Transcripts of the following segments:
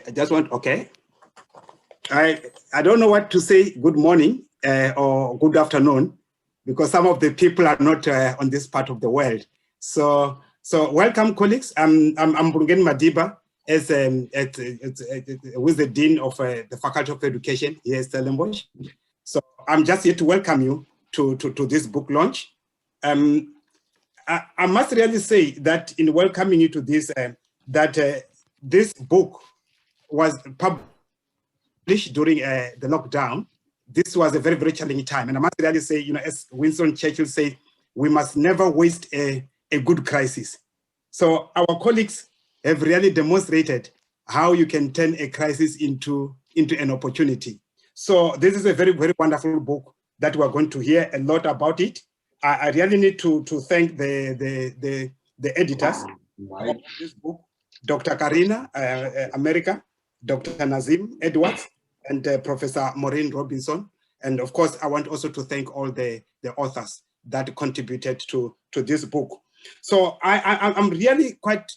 I just want, okay. I don't know what to say, good morning or good afternoon, because some of the people are not on this part of the world. So welcome, colleagues. I'm Brungen Madiba, as with the Dean of the Faculty of Education here at Stellenbosch. So I'm just here to welcome you to this book launch. I must really say that in welcoming you to this, this book was published during the lockdown. This was a very, very challenging time. And I must really say, you know, as Winston Churchill said, we must never waste a good crisis. So our colleagues have really demonstrated how you can turn a crisis into an opportunity. So this is a very, very wonderful book that we're going to hear a lot about it. I really need to thank the editors of this book, Dr. Karina America, Dr. Nazim Edwards, and Professor Maureen Robinson. And of course, I want also to thank all the authors that contributed to this book. So I'm really quite,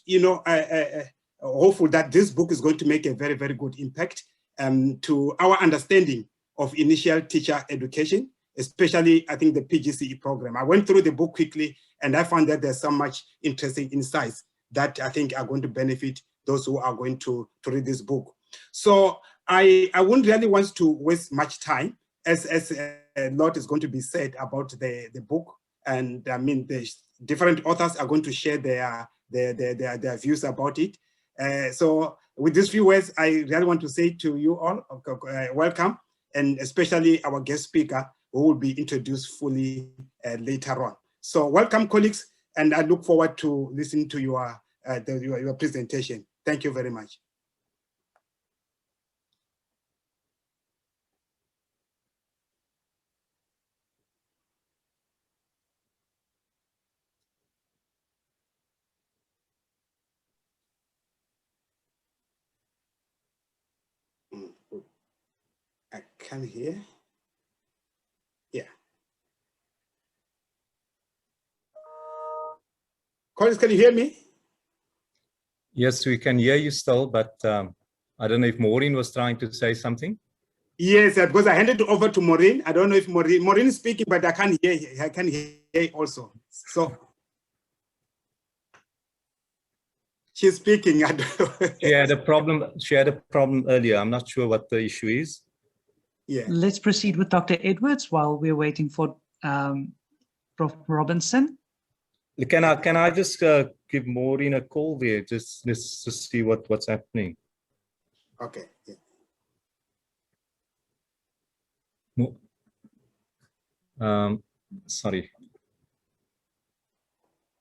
hopeful that this book is going to make a very, very good impact to our understanding of initial teacher education, especially, I think, the PGCE program. I went through the book quickly, and I found that there's so much interesting insights that I think are going to benefit those who are going to read this book. So I wouldn't really want to waste much time, as a lot is going to be said about the book. And I mean, the different authors are going to share their views about it. So with these few words, I really want to say to you all, welcome, and especially our guest speaker, who will be introduced fully later on. So welcome, colleagues, and I look forward to listening to your presentation. Thank you very much. I can't hear. Yeah. Colleagues, can you hear me? Yes, we can hear you still, but I don't know if Maureen was trying to say something. Yes, because I handed it over to Maureen. I don't know if Maureen is speaking, but I can't hear. I can hear also. So she's speaking. I don't know. She had a problem. She had a problem earlier. I'm not sure what the issue is. Yeah. Let's proceed with Dr. Edwards while we're waiting for Prof Robinson. Can I just give Maureen a call there, just to see what's happening? Okay. Yeah. Sorry.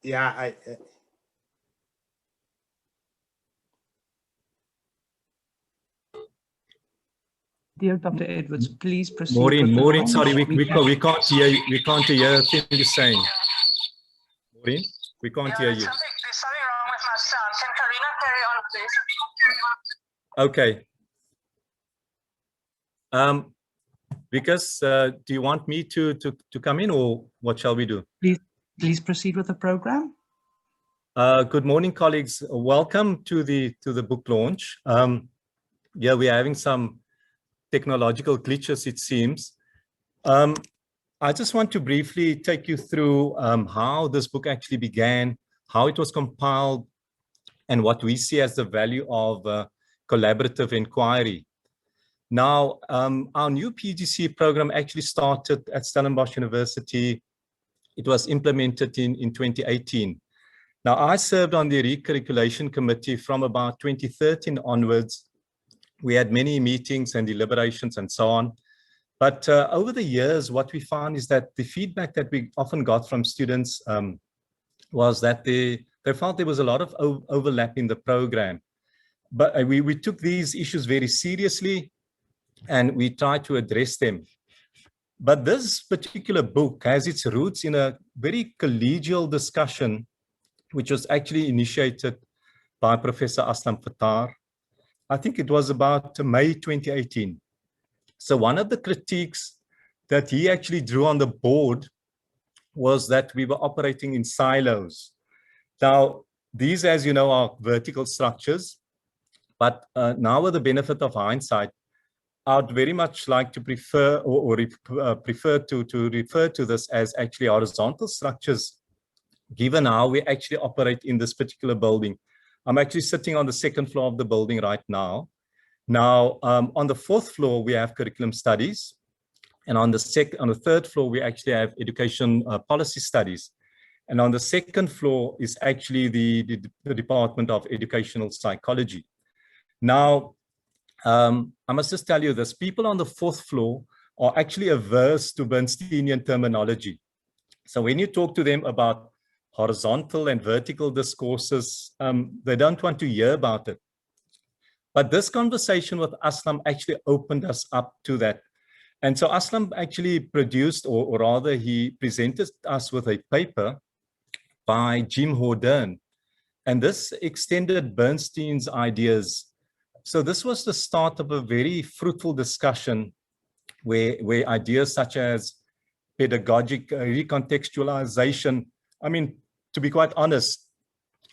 Yeah, Dear Dr. Edwards, please proceed. Maureen, sorry, we can't hear you. We can't hear a thing you're saying. Maureen, we can't hear you. There's something wrong with my sound. Can Karina carry on, please? Okay. Because do you want me to come in, or what shall we do? Please proceed with the program. Good morning, colleagues. Welcome to the book launch. Yeah, we're having some technological glitches, it seems. I just want to briefly take you through how this book actually began, how it was compiled, and what we see as the value of collaborative inquiry. Now, our new PGCE program actually started at Stellenbosch University. It was implemented in 2018. Now, I served on the recurriculation committee from about 2013 onwards. We had many meetings and deliberations and so on. But over the years, what we found is that the feedback that we often got from students was that they felt there was a lot of overlap in the program. But we took these issues very seriously, and we tried to address them. But this particular book has its roots in a very collegial discussion, which was actually initiated by Professor Aslam Fattar. I think it was about May 2018. So one of the critiques that he actually drew on the board was that we were operating in silos. Now, these, as you know, are vertical structures. But now with the benefit of hindsight, I'd very much like to prefer prefer to refer to this as actually horizontal structures, given how we actually operate in this particular building. I'm actually sitting on the second floor of the building right now. Now, on the fourth floor, we have curriculum studies. And on the third floor, we actually have education policy studies. And on the second floor is actually the Department of Educational Psychology. Now, I must just tell you this, people on the fourth floor are actually averse to Bernsteinian terminology. So when you talk to them about horizontal and vertical discourses, they don't want to hear about it. But this conversation with Aslam actually opened us up to that. And so Aslam actually produced, or rather he presented us with a paper by Jim Hordern. And this extended Bernstein's ideas. So this was the start of a very fruitful discussion where ideas such as pedagogic recontextualization, I mean, to be quite honest,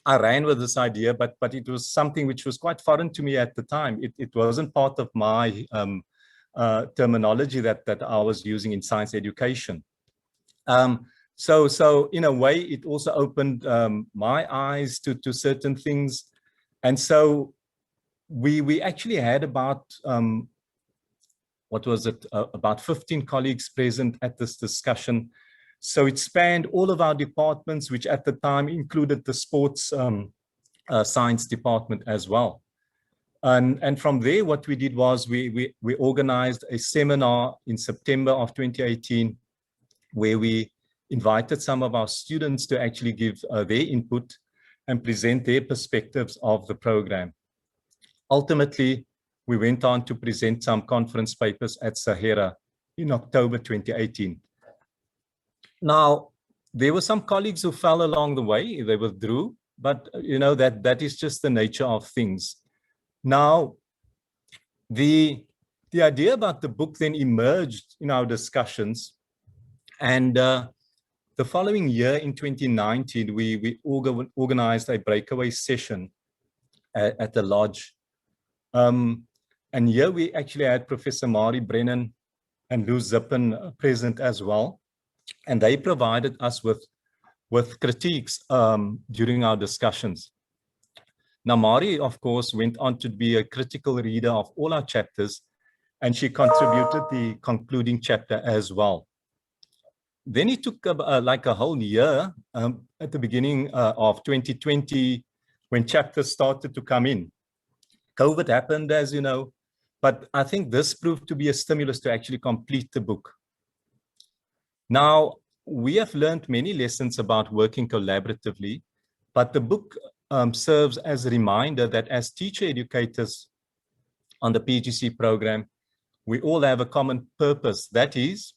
I ran with this idea, but it was something which was quite foreign to me at the time. It wasn't part of my terminology that I was using in science education. So in a way, it also opened my eyes to certain things. And so we actually had about, what was it, about 15 colleagues present at this discussion. So it spanned all of our departments, which at the time included the sports science department as well. And from there, what we did was we organized a seminar in September of 2018, where we invited some of our students to actually give their input and present their perspectives of the program. Ultimately, we went on to present some conference papers at Sahara in October 2018. Now, there were some colleagues who fell along the way, they withdrew, but you know, that is just the nature of things. Now, the idea about the book then emerged in our discussions, and the following year in 2019, we organized a breakaway session at the lodge. And here we actually had Professor Mari Brennan and Lou Zippen present as well. And they provided us with critiques during our discussions. Now, Mari, of course, went on to be a critical reader of all our chapters, and she contributed the concluding chapter as well. Then it took like a whole year at the beginning of 2020 when chapters started to come in. COVID happened, as you know, but I think this proved to be a stimulus to actually complete the book. Now, we have learned many lessons about working collaboratively, but the book serves as a reminder that as teacher educators on the PGCE program, we all have a common purpose, that is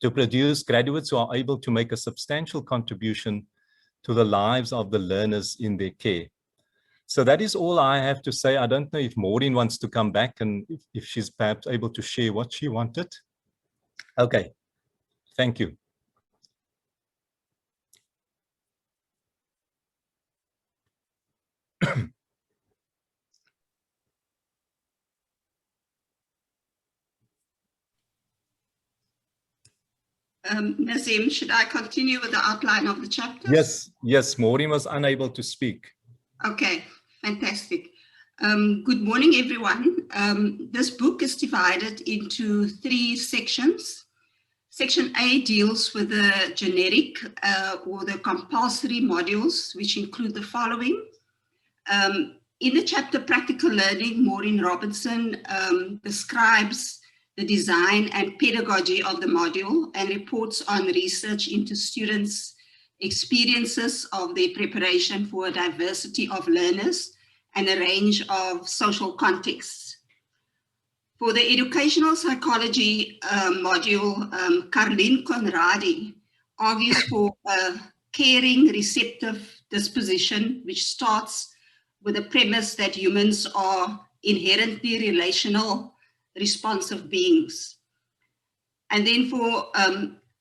to produce graduates who are able to make a substantial contribution to the lives of the learners in their care. So that is all I have to say. I don't know if Maureen wants to come back and if she's perhaps able to share what she wanted. Okay. Thank you. Nazim, should I continue with the outline of the chapters? Yes, Maureen was unable to speak. Okay, fantastic. Good morning, everyone. This book is divided into 3 sections. Section A deals with the generic or the compulsory modules, which include the following. In the chapter Practical Learning, Maureen Robinson describes the design and pedagogy of the module and reports on research into students' experiences of their preparation for a diversity of learners and a range of social contexts. For the educational psychology module, Carlin Conradi argues for a caring, receptive disposition, which starts with the premise that humans are inherently relational, responsive beings. And then for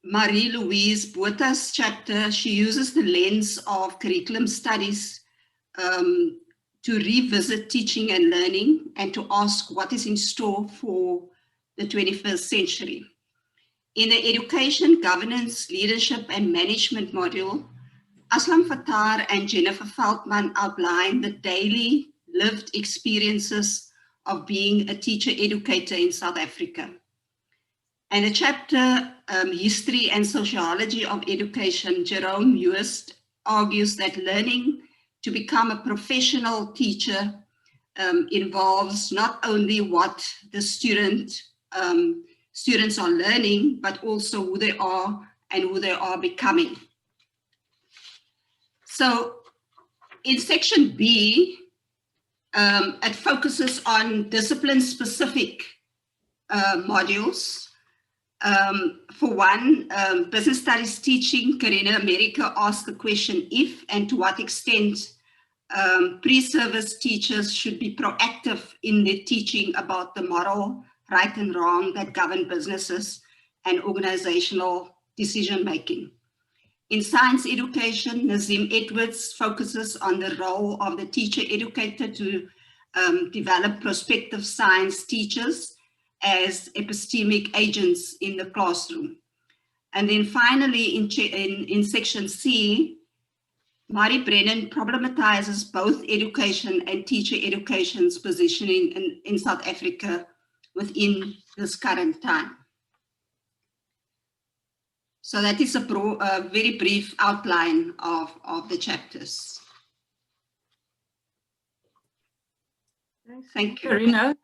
Marie-Louise Bota's chapter, she uses the lens of curriculum studies to revisit teaching and learning and to ask what is in store for the 21st century. In the Education, Governance, Leadership and Management module, Aslam Fattar and Jennifer Feldman outline the daily lived experiences of being a teacher educator in South Africa. And the chapter, History and Sociology of Education, Jerome Hust argues that learning to become a professional teacher involves not only what the students are learning, but also who they are and who they are becoming. So in section B, it focuses on discipline-specific modules. For one, business studies teaching, Karina America asked the question if and to what extent pre-service teachers should be proactive in their teaching about the moral right and wrong that govern businesses and organizational decision-making. In science education, Nazim Edwards focuses on the role of the teacher educator to develop prospective science teachers as epistemic agents in the classroom. And then finally, in section C, Mari Brennan problematizes both education and teacher education's positioning in South Africa within this current time. So that is a very brief outline of the chapters. Thank you. Karina,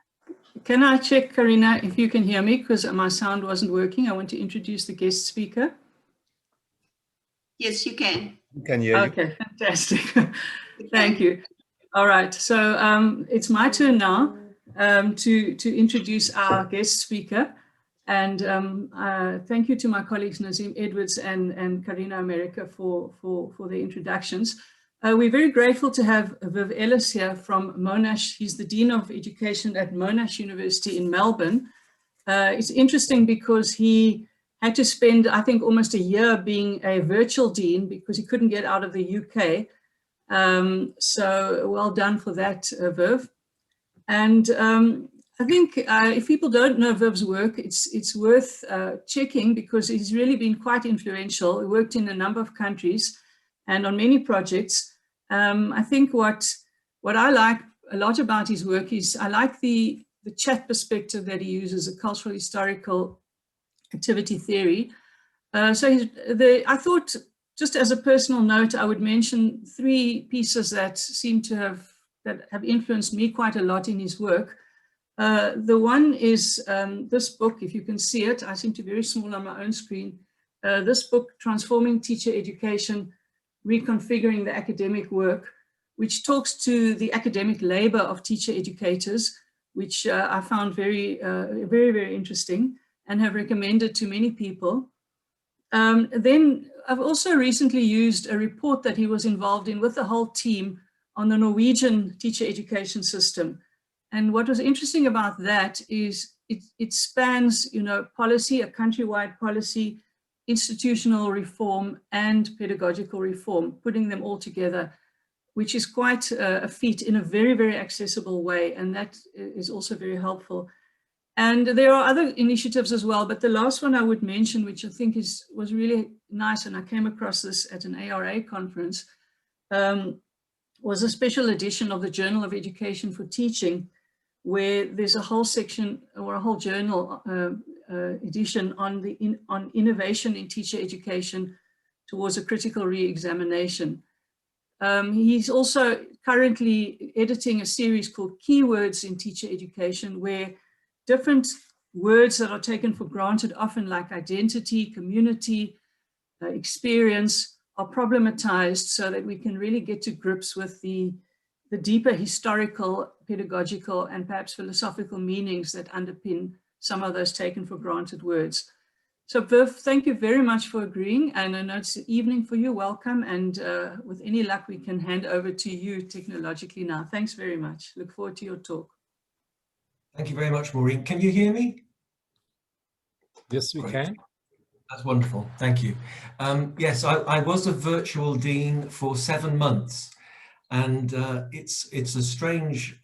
can I check, Karina, if you can hear me, because my sound wasn't working. I want to introduce the guest speaker. Yes, you can. We can hear you. Okay, fantastic. Thank you. All right, so it's my turn now to introduce our guest speaker. And thank you to my colleagues Nazim Edwards and Karina America for their introductions. We're very grateful to have Viv Ellis here from Monash. He's the Dean of Education at Monash University in Melbourne. It's interesting because he had to spend, I think, almost a year being a virtual dean because he couldn't get out of the UK. So well done for that, Viv. And I think if people don't know Viv's work, it's worth checking because he's really been quite influential. He worked in a number of countries and on many projects. I think what I like a lot about his work is I like the chat perspective that he uses, a cultural historical activity theory. I thought, just as a personal note, I would mention three pieces that seem to have influenced me quite a lot in his work. The one is this book, if you can see it. I seem to be very small on my own screen. This book, Transforming Teacher Education, Reconfiguring the Academic Work, which talks to the academic labor of teacher educators, which I found very, very interesting and have recommended to many people. Then I've also recently used a report that he was involved in with the whole team on the Norwegian teacher education system. And what was interesting about that is it spans, policy, a countrywide policy, institutional reform, and pedagogical reform, putting them all together, which is quite a feat in a very, very accessible way. And that is also very helpful. And there are other initiatives as well, but the last one I would mention, which I think was really nice, and I came across this at an ARA conference, was a special edition of the Journal of Education for Teaching, where there's a whole section or a whole journal edition on innovation in teacher education towards a critical re-examination. He's also currently editing a series called Keywords in Teacher Education, where different words that are taken for granted, often like identity, community, experience, are problematized so that we can really get to grips with the deeper historical, pedagogical, and perhaps philosophical meanings that underpin some of those taken for granted words. So Viv, thank you very much for agreeing. And I know it's the evening for you. Welcome. And with any luck, we can hand over to you technologically now. Thanks very much. Look forward to your talk. Thank you very much, Maureen. Can you hear me? Yes, we can. That's wonderful. Thank you. Yes, I was a virtual dean for 7 months. And it's a strange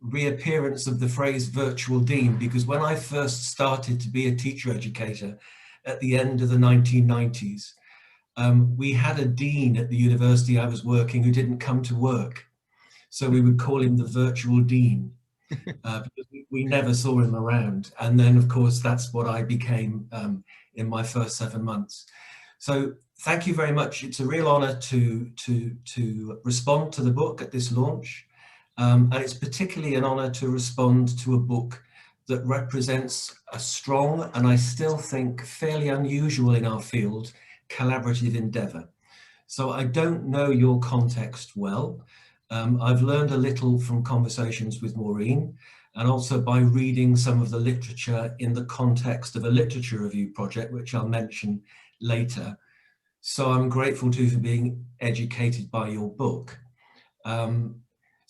reappearance of the phrase virtual dean, because when I first started to be a teacher educator at the end of the 1990s, we had a dean at the university I was working who didn't come to work. So we would call him the virtual dean, because we never saw him around. And then, of course, that's what I became in my first 7 months. So thank you very much. It's a real honor to respond to the book at this launch. And it's particularly an honor to respond to a book that represents a strong, and I still think fairly unusual in our field, collaborative endeavor. So I don't know your context well. I've learned a little from conversations with Maureen, and also by reading some of the literature in the context of a literature review project, which I'll mention later. So I'm grateful to you for being educated by your book.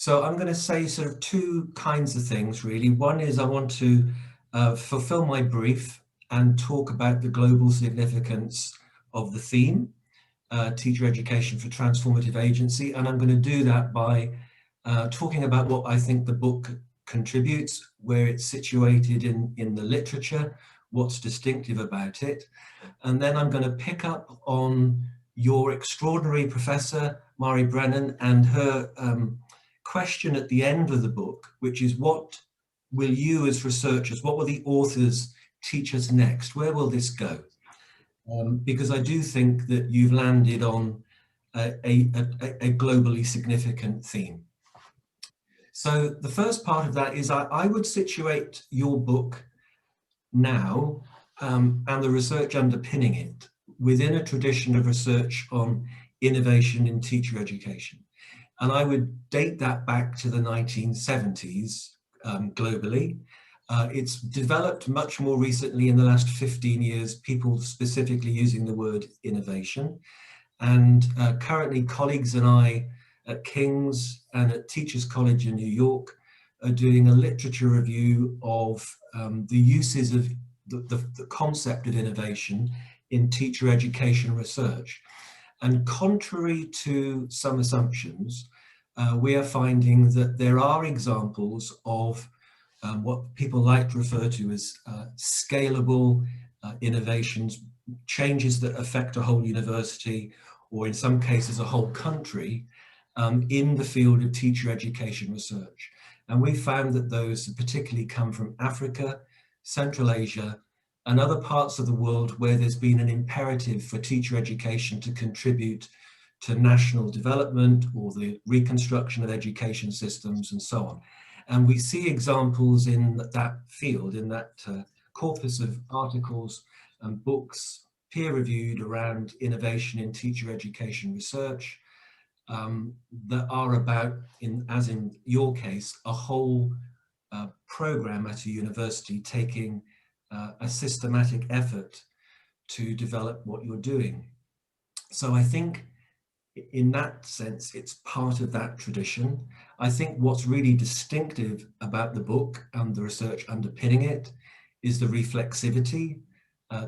So I'm going to say sort of two kinds of things, really. One is I want to fulfill my brief and talk about the global significance of the theme, teacher education for transformative agency. And I'm going to do that by talking about what I think the book contributes, where it's situated in the literature, what's distinctive about it. And then I'm going to pick up on your extraordinary professor, Mari Brennan, and her question at the end of the book, which is, what will you as researchers, what will the authors teach us next? Where will this go? Because I do think that you've landed on a globally significant theme. So the first part of that is I would situate your book now and the research underpinning it within a tradition of research on innovation in teacher education. And I would date that back to the 1970s globally. It's developed much more recently in the last 15 years, people specifically using the word innovation. And currently colleagues and I at King's and at Teachers College in New York are doing a literature review of the uses of the concept of innovation in teacher education research. And contrary to some assumptions, we are finding that there are examples of what people like to refer to as scalable innovations, changes that affect a whole university, or in some cases a whole country, in the field of teacher education research. And we found that those particularly come from Africa, Central Asia, and other parts of the world where there's been an imperative for teacher education to contribute to national development or the reconstruction of education systems and so on. And we see examples in that field, in that corpus of articles and books peer-reviewed around innovation in teacher education research that are about, as in your case, a whole program at a university taking a systematic effort to develop what you're doing. So I think in that sense, it's part of that tradition. I think what's really distinctive about the book and the research underpinning it is the reflexivity,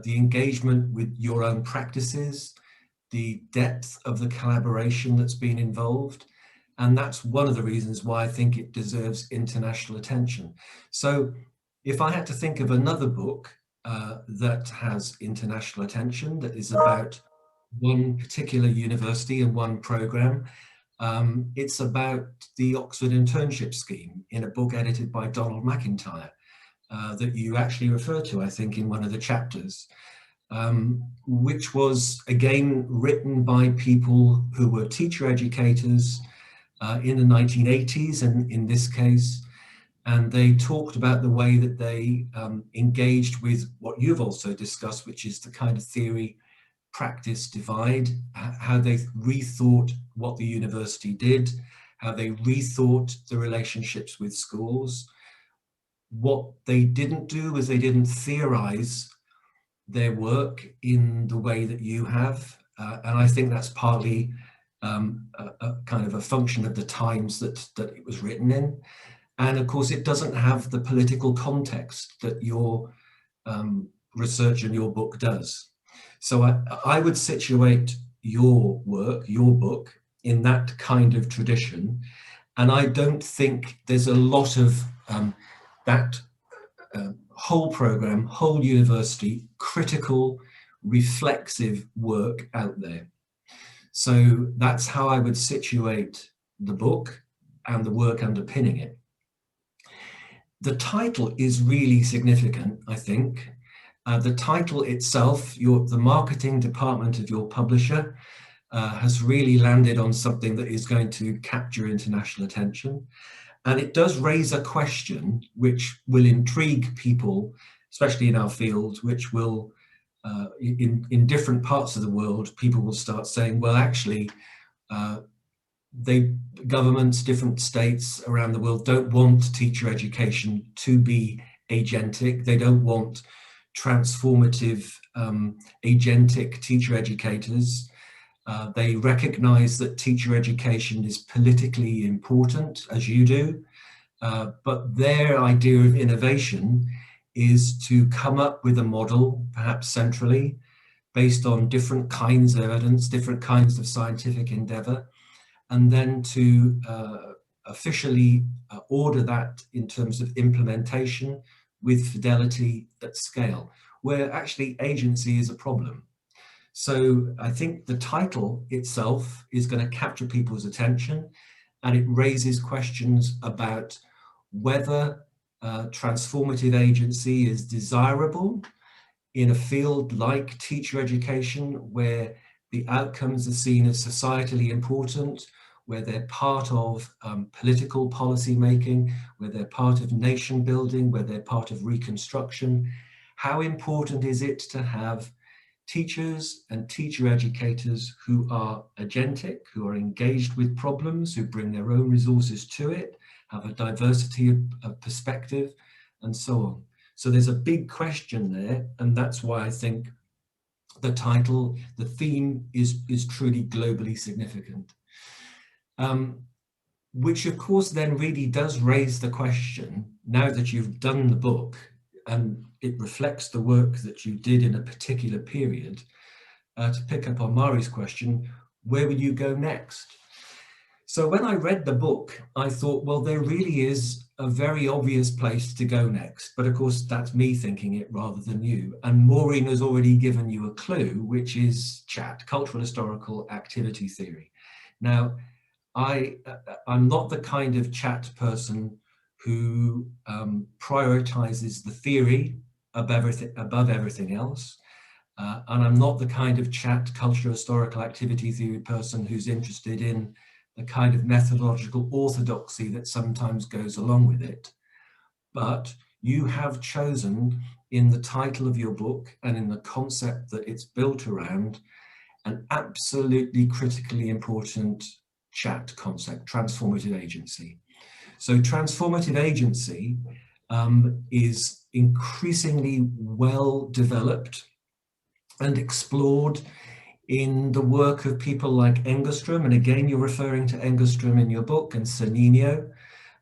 the engagement with your own practices, the depth of the collaboration that's been involved. And that's one of the reasons why I think it deserves international attention. So if I had to think of another book that has international attention, that is about one particular university and one program, it's about the Oxford Internship Scheme in a book edited by Donald McIntyre that you actually refer to, I think, in one of the chapters, which was again written by people who were teacher educators in the 1980s, and in this case, and they talked about the way that they engaged with what you've also discussed, which is the kind of theory practice divide, how they rethought what the university did, how they rethought the relationships with schools. What they didn't do was they didn't theorize their work in the way that you have. And I think that's partly a kind of a function of the times that it was written in. And of course, it doesn't have the political context that your research and your book does. So I would situate your work, your book, in that kind of tradition. And I don't think there's a lot of that whole program, whole university, critical, reflexive work out there. So that's how I would situate the book and the work underpinning it. The title is really significant, I think. The title itself, the marketing department of your publisher has really landed on something that is going to capture international attention. And it does raise a question which will intrigue people, especially in our field, which will, in different parts of the world, people will start saying, well, actually, governments, different states around the world don't want teacher education to be agentic. They don't want transformative, agentic teacher educators. They recognize that teacher education is politically important, as you do, but their idea of innovation is to come up with a model, perhaps centrally, based on different kinds of evidence, different kinds of scientific endeavor, and then to officially order that in terms of implementation with fidelity at scale, where actually agency is a problem. So I think the title itself is going to capture people's attention, and it raises questions about whether transformative agency is desirable in a field like teacher education, where the outcomes are seen as societally important, where they're part of political policy making, where they're part of nation building, where they're part of reconstruction. How important is it to have teachers and teacher educators who are agentic, who are engaged with problems, who bring their own resources to it, have a diversity of perspective, and so on. So there's a big question there, and that's why I think the title, the theme is truly globally significant. Which of course then really does raise the question, now that you've done the book, and it reflects the work that you did in a particular period, to pick up on Mari's question, where will you go next? So when I read the book, I thought, well, there really is a very obvious place to go next. But of course, that's me thinking it rather than you. And Maureen has already given you a clue, which is CHAT, Cultural Historical Activity Theory. Now, I'm not the kind of CHAT person who prioritizes the theory above everything else. And I'm not the kind of CHAT, Cultural Historical Activity Theory person who's interested in the kind of methodological orthodoxy that sometimes goes along with it. But you have chosen, in the title of your book and in the concept that it's built around, an absolutely critically important CHAT concept, transformative agency. So transformative agency is increasingly well developed and explored in the work of people like Engström, and again you're referring to Engström in your book, and Sernino,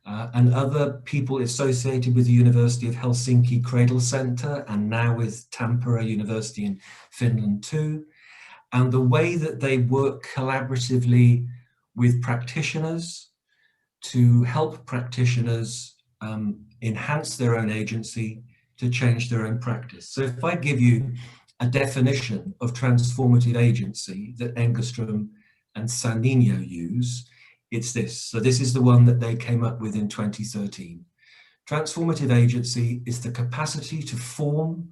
and other people associated with the University of Helsinki Cradle Center, and now with Tampere University in Finland too. And the way that they work collaboratively with practitioners to help practitioners enhance their own agency, to change their own practice. So if I give you a definition of transformative agency that Engström and Sernino use, it's this. So this is the one that they came up with in 2013. Transformative agency is the capacity to form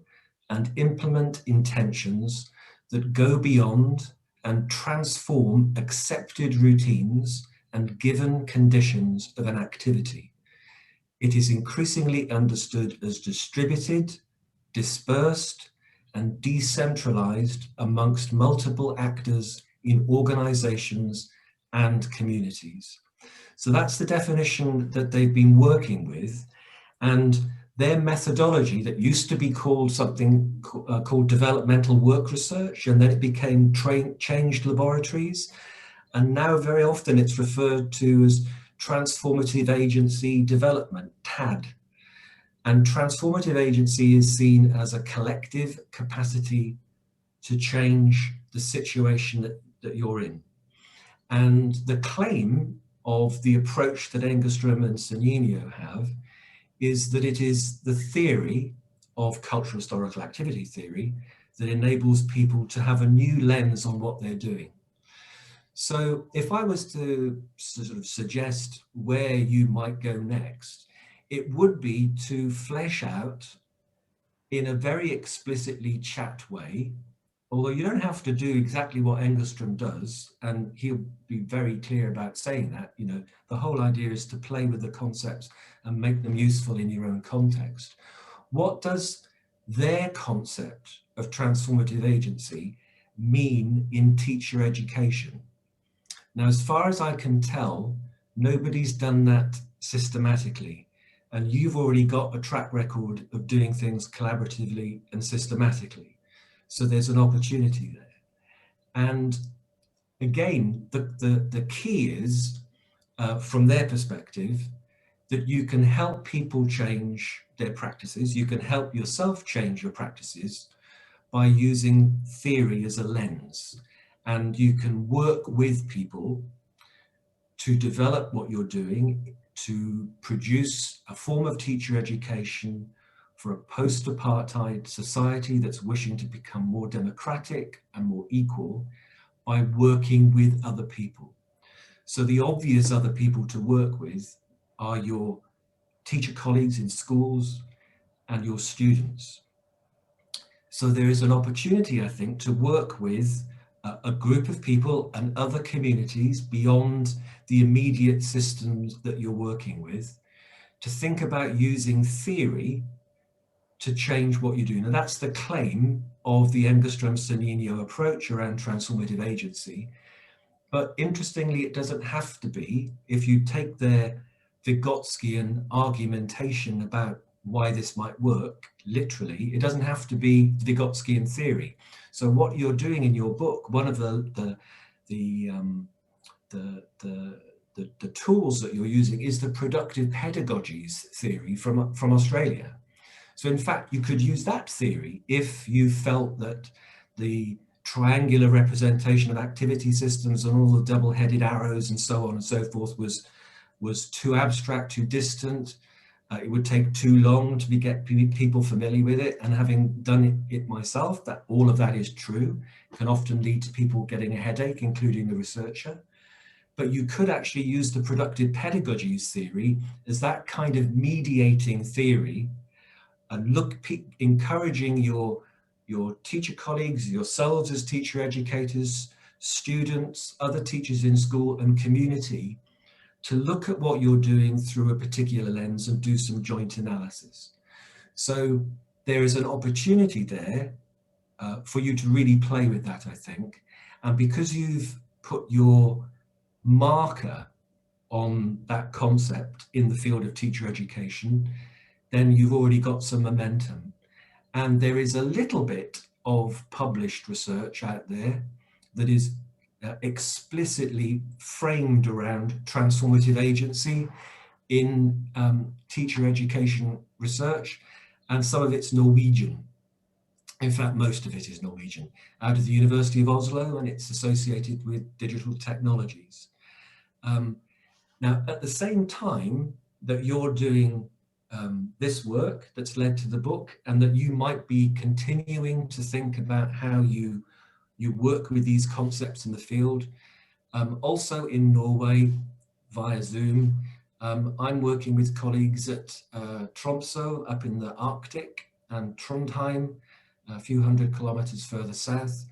and implement intentions that go beyond and transform accepted routines and given conditions of an activity. It is increasingly understood as distributed, dispersed, and decentralized amongst multiple actors in organizations and communities. So that's the definition that they've been working with, and their methodology that used to be called something called developmental work research, and then it became changed laboratories, and now very often it's referred to as transformative agency development, TAD. And transformative agency is seen as a collective capacity to change the situation that you're in. And the claim of the approach that Engerstrom and Sannino have is that it is the theory of cultural historical activity theory that enables people to have a new lens on what they're doing. So if I was to sort of suggest where you might go next, it would be to flesh out in a very explicitly chat way, although you don't have to do exactly what Engerstrom does, and he'll be very clear about saying that, you know, the whole idea is to play with the concepts and make them useful in your own context. What does their concept of transformative agency mean in teacher education? Now, as far as I can tell, nobody's done that systematically, and you've already got a track record of doing things collaboratively and systematically. So there's an opportunity there. And again, the key is, from their perspective, that you can help people change their practices. You can help yourself change your practices by using theory as a lens. And you can work with people to develop what you're doing, to produce a form of teacher education for a post-apartheid society that's wishing to become more democratic and more equal by working with other people. So the obvious other people to work with are your teacher colleagues in schools and your students. So there is an opportunity, I think, to work with a group of people and other communities beyond the immediate systems that you're working with, to think about using theory to change what you do. Now that's the claim of the Engerstrom-Sannino approach around transformative agency. But interestingly, it doesn't have to be. If you take their Vygotskian argumentation about why this might work, literally, it doesn't have to be Vygotskian theory. So what you're doing in your book, one of the tools that you're using is the productive pedagogies theory from Australia. So in fact, you could use that theory if you felt that the triangular representation of activity systems and all the double-headed arrows and so on and so forth was too abstract, too distant. It would take too long to get people familiar with it. And having done it myself, that all of that is true, can often lead to people getting a headache, including the researcher. But you could actually use the productive pedagogies theory as that kind of mediating theory, and encouraging your teacher colleagues, yourselves as teacher educators, students, other teachers in school and community to look at what you're doing through a particular lens and do some joint analysis. So there is an opportunity there for you to really play with that, I think. And because you've put your marker on that concept in the field of teacher education, then you've already got some momentum. And there is a little bit of published research out there that is explicitly framed around transformative agency in teacher education research, and some of it's Norwegian. In fact, most of it is Norwegian, out of the University of Oslo, and it's associated with digital technologies. Now, at the same time that you're doing this work that's led to the book, and that you might be continuing to think about how you work with these concepts in the field. Also in Norway, via Zoom, I'm working with colleagues at Tromsø up in the Arctic and Trondheim, a few hundred kilometers further south,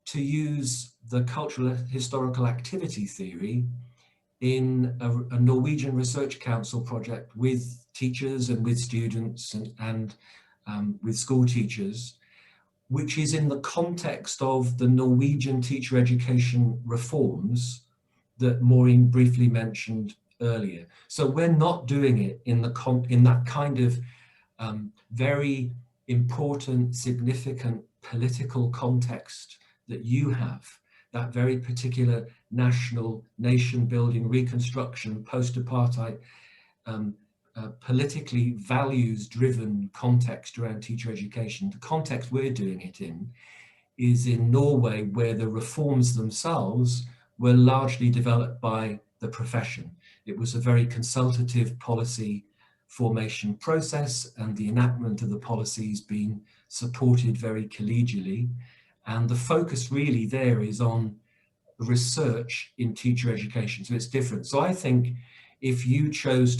to use the cultural historical activity theory in a Norwegian Research Council project with teachers and with students and with school teachers, which is in the context of the Norwegian teacher education reforms that Maureen briefly mentioned earlier. So we're not doing it in that kind of very important, significant political context that you have, that very particular national nation building, reconstruction, post-apartheid, politically values driven context around teacher education. The context we're doing it in is in Norway, where the reforms themselves were largely developed by the profession. It was a very consultative policy formation process, and the enactment of the policies being supported very collegially. And the focus really there is on research in teacher education, so it's different. So I think if you chose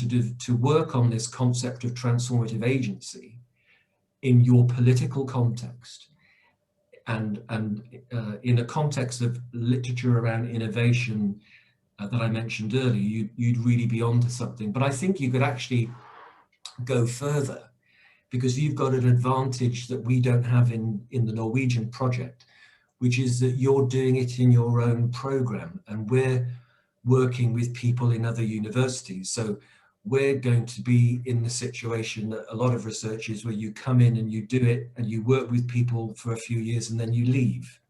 to work on this concept of transformative agency in your political context, and in a context of literature around innovation that I mentioned earlier, you'd really be onto something. But I think you could actually go further, because you've got an advantage that we don't have in the Norwegian project, which is that you're doing it in your own program, and we're working with people in other universities. So we're going to be in the situation that a lot of research is, where you come in and you do it and you work with people for a few years and then you leave.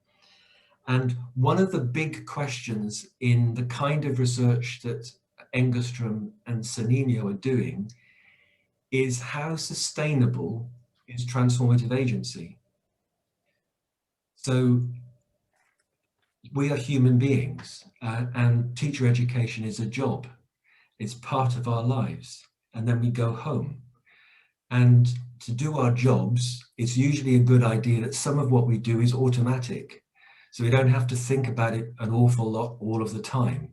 And one of the big questions in the kind of research that Engström and Sannino are doing is, how sustainable is transformative agency? So we are human beings, and teacher education is a job. It's part of our lives, and then we go home. And to do our jobs, it's usually a good idea that some of what we do is automatic, so we don't have to think about it an awful lot all of the time.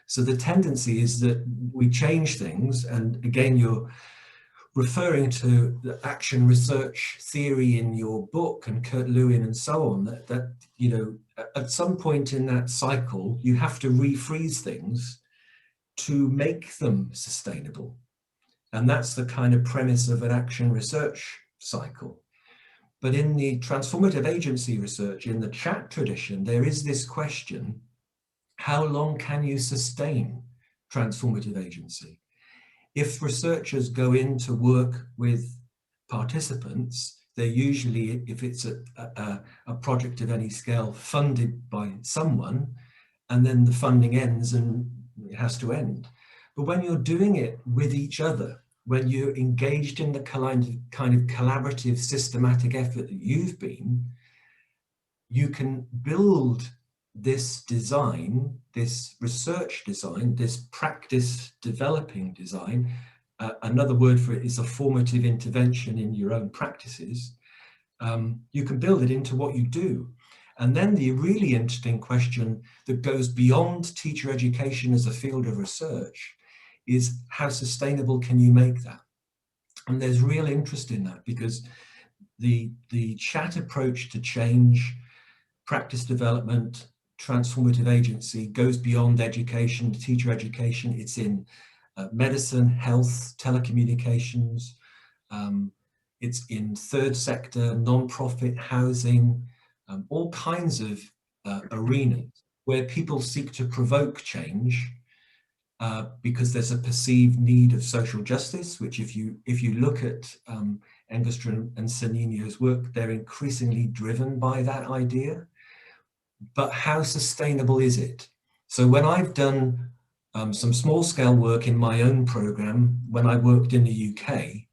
So the tendency is that we change things, and again, you're referring to the action research theory in your book, and Kurt Lewin and so on, that you know, at some point in that cycle, you have to refreeze things to make them sustainable. And that's the kind of premise of an action research cycle. But in the transformative agency research, in the chat tradition, there is this question: how long can you sustain transformative agency? If researchers go in to work with participants, they're usually, if it's a project of any scale, funded by someone, and then the funding ends and it has to end. But when you're doing it with each other, when you're engaged in the kind of collaborative, systematic effort that you've been, you can build this design, this research design, this practice developing design. Another word for it is a formative intervention in your own practices. You can build it into what you do. And then the really interesting question that goes beyond teacher education as a field of research is, how sustainable can you make that? And there's real interest in that, because the chat approach to change, practice development, transformative agency goes beyond education, teacher education. It's in medicine, health, telecommunications. It's in third sector, non-profit, housing, all kinds of arenas where people seek to provoke change because there's a perceived need of social justice, which if you look at Engström and Sannino's work, they're increasingly driven by that idea. But how sustainable is it? So when I've done some small scale work in my own program, when I worked in the UK,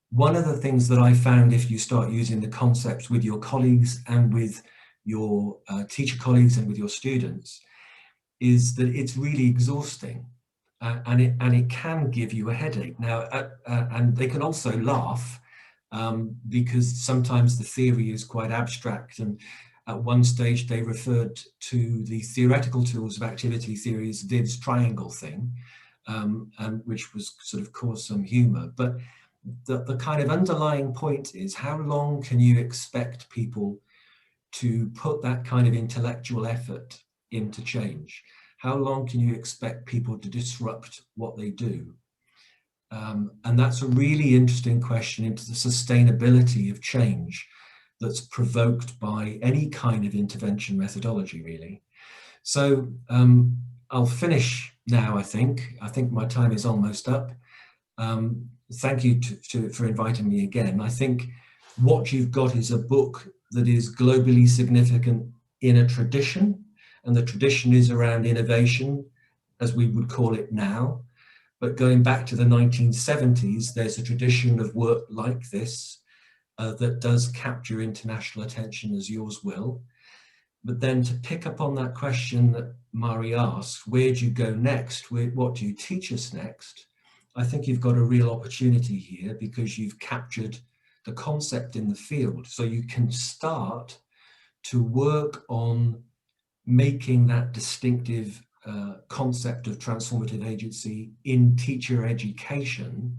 one of the things that I found, if you start using the concepts with your colleagues and with your teacher colleagues and with your students, is that it's really exhausting, and it can give you a headache. Now, and they can also laugh because sometimes the theory is quite abstract, and at one stage they referred to the theoretical tools of activity theory as Viv's triangle thing, and which was sort of caused some humor. But the kind of underlying point is, how long can you expect people to put that kind of intellectual effort into change? How long can you expect people to disrupt what they do? And that's a really interesting question into the sustainability of change that's provoked by any kind of intervention methodology, really. So I'll finish now, I think. I think my time is almost up. Thank you for inviting me again. I think what you've got is a book that is globally significant in a tradition, and the tradition is around innovation, as we would call it now. But going back to the 1970s, there's a tradition of work like this that does capture international attention, as yours will. But then to pick up on that question that Mari asked, where do you go next? What do you teach us next? I think you've got a real opportunity here because you've captured the concept in the field. So you can start to work on making that distinctive concept of transformative agency in teacher education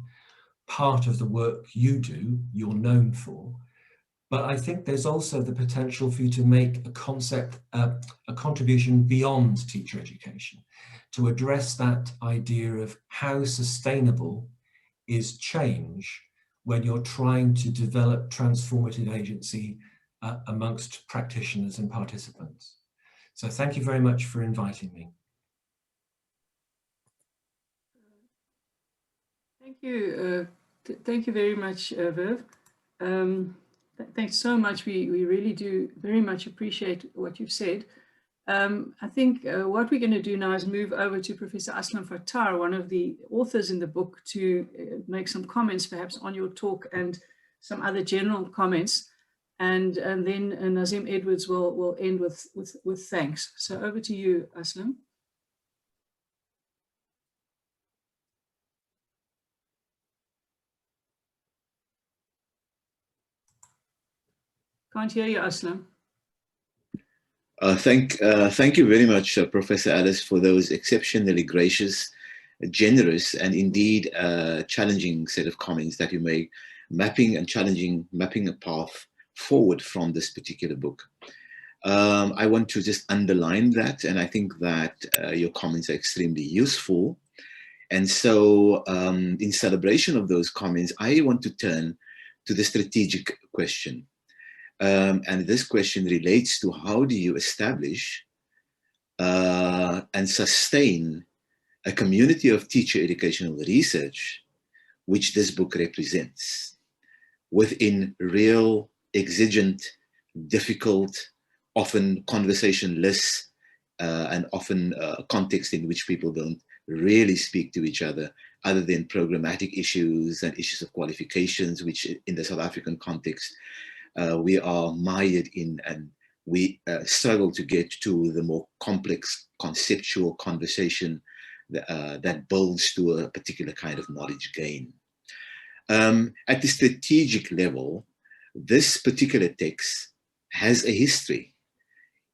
part of the work you do, you're known for. But I think there's also the potential for you to make a concept, a contribution beyond teacher education, to address that idea of how sustainable is change when you're trying to develop transformative agency amongst practitioners and participants. So thank you very much for inviting me. Thank you. Thank you very much, Viv. Thanks so much. We really do very much appreciate what you've said. I think what we're going to do now is move over to Professor Aslam Fattar, one of the authors in the book, to make some comments perhaps on your talk and some other general comments. And then Nazim Edwards will end with thanks. So over to you, Aslam. Can't hear you, Aslam. Thank you very much, Professor Ellis, for those exceptionally gracious, generous, and indeed challenging set of comments that you make, mapping a path forward from this particular book. I want to just underline that, and I think that your comments are extremely useful. And so in celebration of those comments, I want to turn to the strategic question. And this question relates to how do you establish and sustain a community of teacher educational research, which this book represents, within real, exigent, difficult, often conversationless, and often context in which people don't really speak to each other than programmatic issues and issues of qualifications, which in the South African context, we are mired in, and we struggle to get to the more complex conceptual conversation that builds to a particular kind of knowledge gain. At the strategic level, this particular text has a history.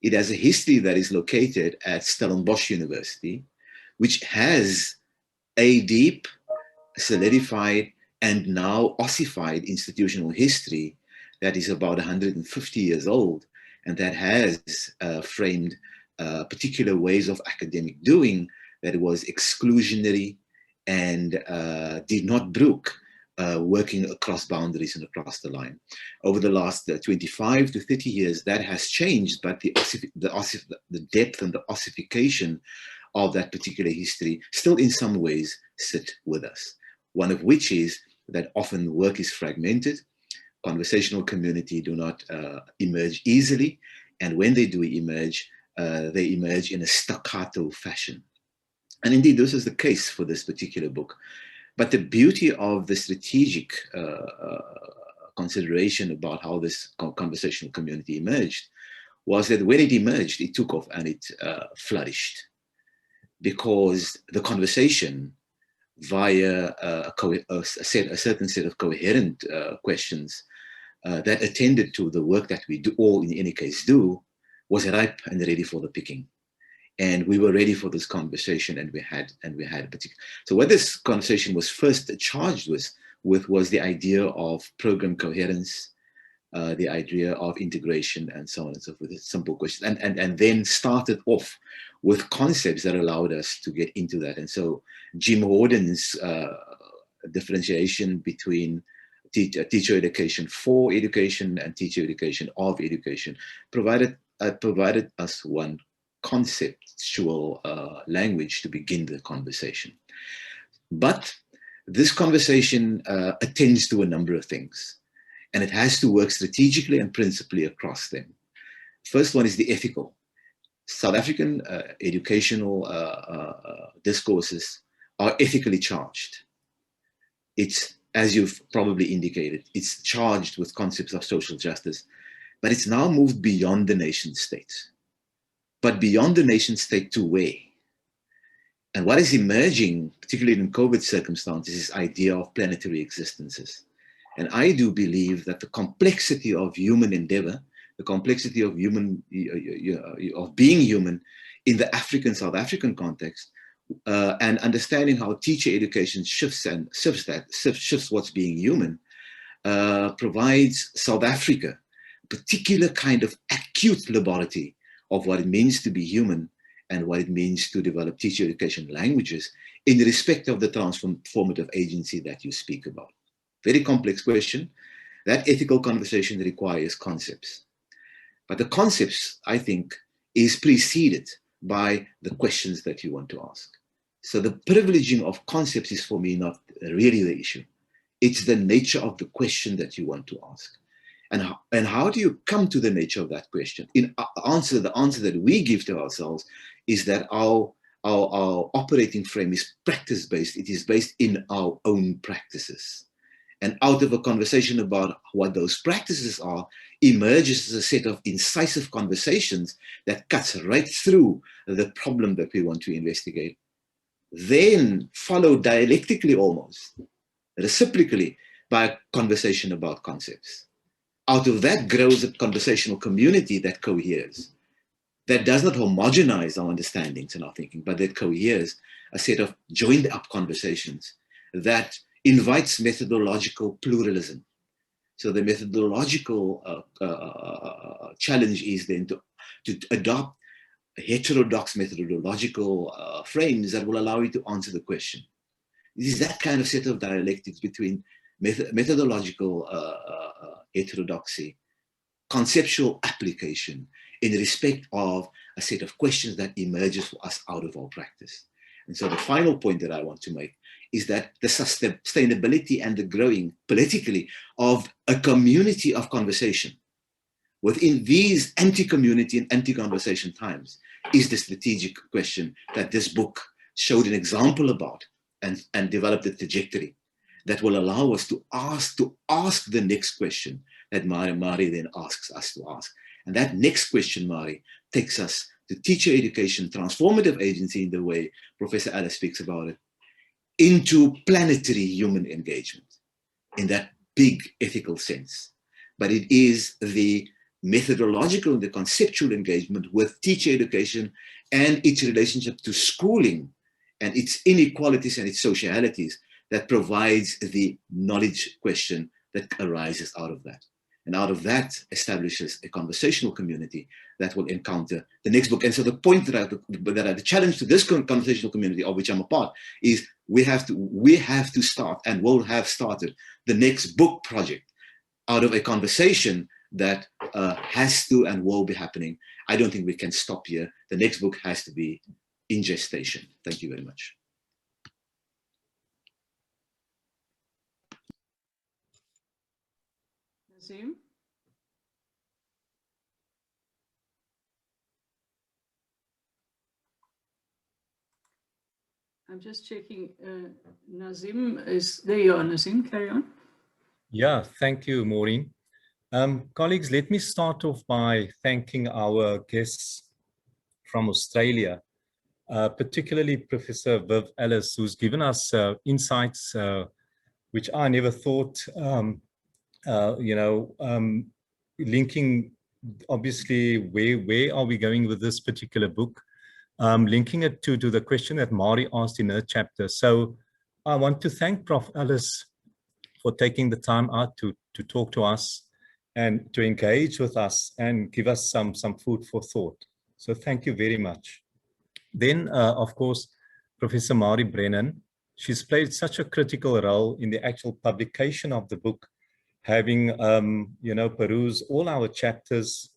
It has a history that is located at Stellenbosch University, which has a deep, solidified, and now ossified institutional history that is about 150 years old, and that has framed particular ways of academic doing that was exclusionary and did not brook working across boundaries and across the line. Over the last 25 to 30 years, that has changed, but the depth and the ossification of that particular history still in some ways sit with us. One of which is that often work is fragmented, conversational community do not emerge easily, and when they do emerge, they emerge in a staccato fashion. And indeed, this is the case for this particular book. But the beauty of the strategic consideration about how this conversational community emerged was that when it emerged, it took off and it flourished, because the conversation via a certain set of coherent questions that attended to the work that we do, all in any case do, was ripe and ready for the picking. And we were ready for this conversation, and we had a particular. So what this conversation was first charged with was the idea of program coherence, the idea of integration, and so on and so forth. Simple questions, and then started off with concepts that allowed us to get into that. And so Jim Horden's differentiation between teacher education for education and teacher education of education provided us one conceptual language to begin the conversation. But this conversation attends to a number of things, and it has to work strategically and principally across them. First one is the ethical. South African educational discourses are ethically charged. It's, as you've probably indicated, it's charged with concepts of social justice, but it's now moved beyond the nation state. but beyond the nation state to where? And what is emerging, particularly in COVID circumstances, is this idea of planetary existences. And I do believe that the complexity of human endeavor, the complexity of of being human in the African, South African context, and understanding how teacher education shifts what's being human, provides South Africa a particular kind of acute laboratory of what it means to be human and what it means to develop teacher education languages in respect of the transformative agency that you speak about. Very complex question. That ethical conversation requires concepts. But the concepts, I think, is preceded by the questions that you want to ask. So the privileging of concepts is for me not really the issue. It's the nature of the question that you want to ask. And how do you come to the nature of that question? The answer that we give to ourselves is that our operating frame is practice-based. It is based in our own practices. And out of a conversation about what those practices are, emerges a set of incisive conversations that cuts right through the problem that we want to investigate. Then followed dialectically almost, reciprocally, by a conversation about concepts. Out of that grows a conversational community that coheres, that does not homogenize our understandings and our thinking, but that coheres a set of joined up conversations that invites methodological pluralism. So the methodological challenge is then to adopt heterodox methodological frames that will allow you to answer the question. It is that kind of set of dialectics between methodological heterodoxy, conceptual application in respect of a set of questions that emerges for us out of our practice. And so the final point that I want to make is that the sustainability and the growing politically of a community of conversation within these anti-community and anti-conversation times is the strategic question that this book showed an example about and developed a trajectory that will allow us to ask the next question that Mari then asks us to ask. And that next question, Mari, takes us to teacher education, transformative agency in the way Professor Ellis speaks about it, into planetary human engagement in that big ethical sense. But it is the methodological and the conceptual engagement with teacher education and its relationship to schooling and its inequalities and its socialities that provides the knowledge question that arises out of that. And out of that establishes a conversational community that will encounter the next book. And so the point that the challenge to this conversational community of which I'm a part is we have to start and will have started the next book project out of a conversation that has to and will be happening. I don't think we can stop here. The next book has to be in gestation. Thank you very much. Zoom. I'm just checking. Nazim is there. You are, Nazim. Carry on. Yeah, thank you, Maureen. Colleagues, let me start off by thanking our guests from Australia, particularly Professor Viv Ellis, who's given us insights which I never thought, linking obviously where are we going with this particular book, linking it to the question that Mari asked in her chapter. So I want to thank Prof Ellis for taking the time out to talk to us and to engage with us and give us some food for thought. So thank you very much. Then, of course, Professor Mari Brennan, she's played such a critical role in the actual publication of the book, having, perused all our chapters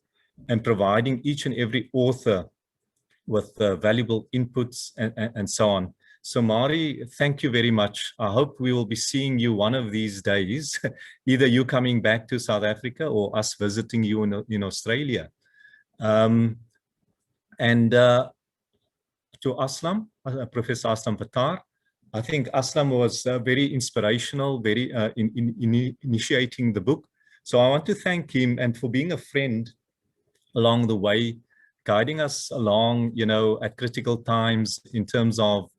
and providing each and every author with valuable inputs and so on. So Mari, thank you very much. I hope we will be seeing you one of these days, either you coming back to South Africa or us visiting you in Australia. And to Aslam, Professor Aslam Fattar, I think Aslam was very inspirational, very in initiating the book. So I want to thank him and for being a friend along the way, guiding us along, at critical times in terms of,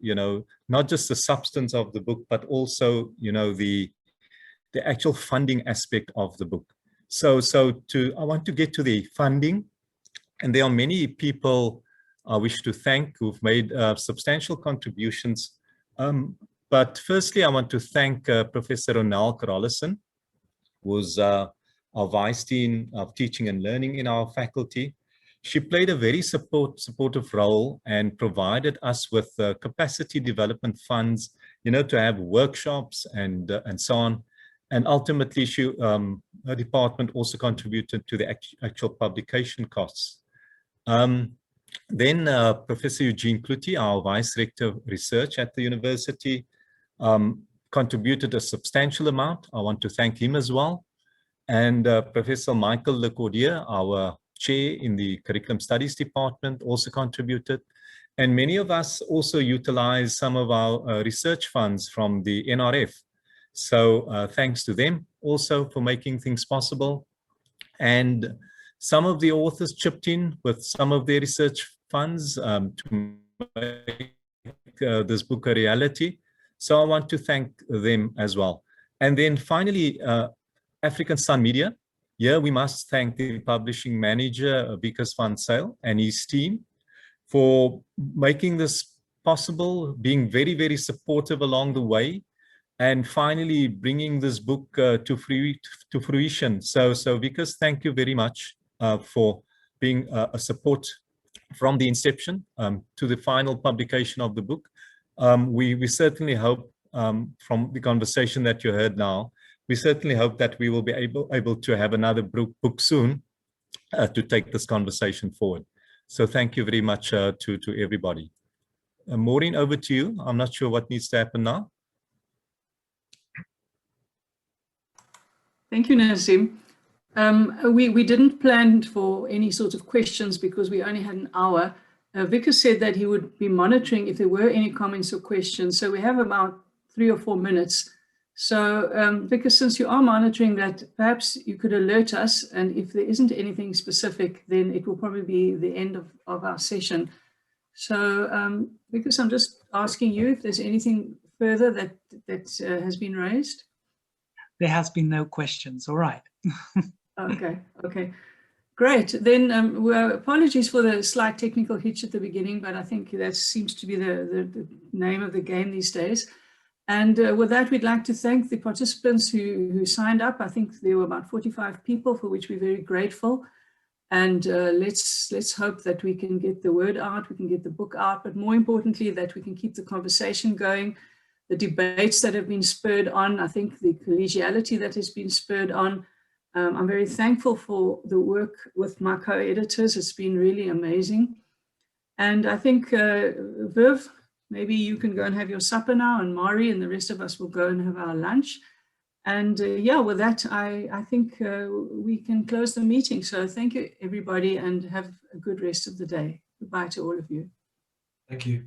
not just the substance of the book, but also, the actual funding aspect of the book. So I want to get to the funding, and there are many people I wish to thank who've made substantial contributions. But firstly, I want to thank Professor Ronelle Carolison, who's our Vice Dean of Teaching and Learning in our faculty. She played a very supportive role and provided us with capacity development funds, to have workshops and so on. And ultimately, her department also contributed to the actual publication costs. Then Professor Eugene Clutie, our Vice Rector of Research at the university, contributed a substantial amount. I want to thank him as well. And Professor Michael Lecordier, our Chair in the Curriculum Studies Department, also contributed. And many of us also utilized some of our research funds from the NRF. So thanks to them also for making things possible. And some of the authors chipped in with some of their research funds to make this book a reality. So I want to thank them as well. And then finally, African Sun Media. Here we must thank the publishing manager, Vikas van Zyl, and his team for making this possible, being very, very supportive along the way, and finally bringing this book to fruition. So Vikas, thank you very much for being a support from the inception to the final publication of the book. We certainly hope from the conversation that you heard now, we certainly hope that we will be able to have another book soon to take this conversation forward. So thank you very much to everybody. Maureen, over to you. I'm not sure what needs to happen now. Thank you, Nazim. We didn't plan for any sort of questions because we only had an hour. Vikas said that he would be monitoring if there were any comments or questions. So we have about 3 or 4 minutes. So Vikas, since you are monitoring that, perhaps you could alert us. And if there isn't anything specific, then it will probably be the end of our session. So Vikas, I'm just asking you if there's anything further that has been raised. There has been no questions. All right. Okay. Great. Then apologies for the slight technical hitch at the beginning, but I think that seems to be the name of the game these days. And with that, we'd like to thank the participants who signed up. I think there were about 45 people, for which we're very grateful. And let's hope that we can get the word out, we can get the book out, but more importantly, that we can keep the conversation going, the debates that have been spurred on, I think the collegiality that has been spurred on. I'm very thankful for the work with my co-editors. It's been really amazing. And I think, Viv, maybe you can go and have your supper now, and Mari and the rest of us will go and have our lunch. And yeah, with that, I think we can close the meeting. So thank you, everybody, and have a good rest of the day. Goodbye to all of you. Thank you.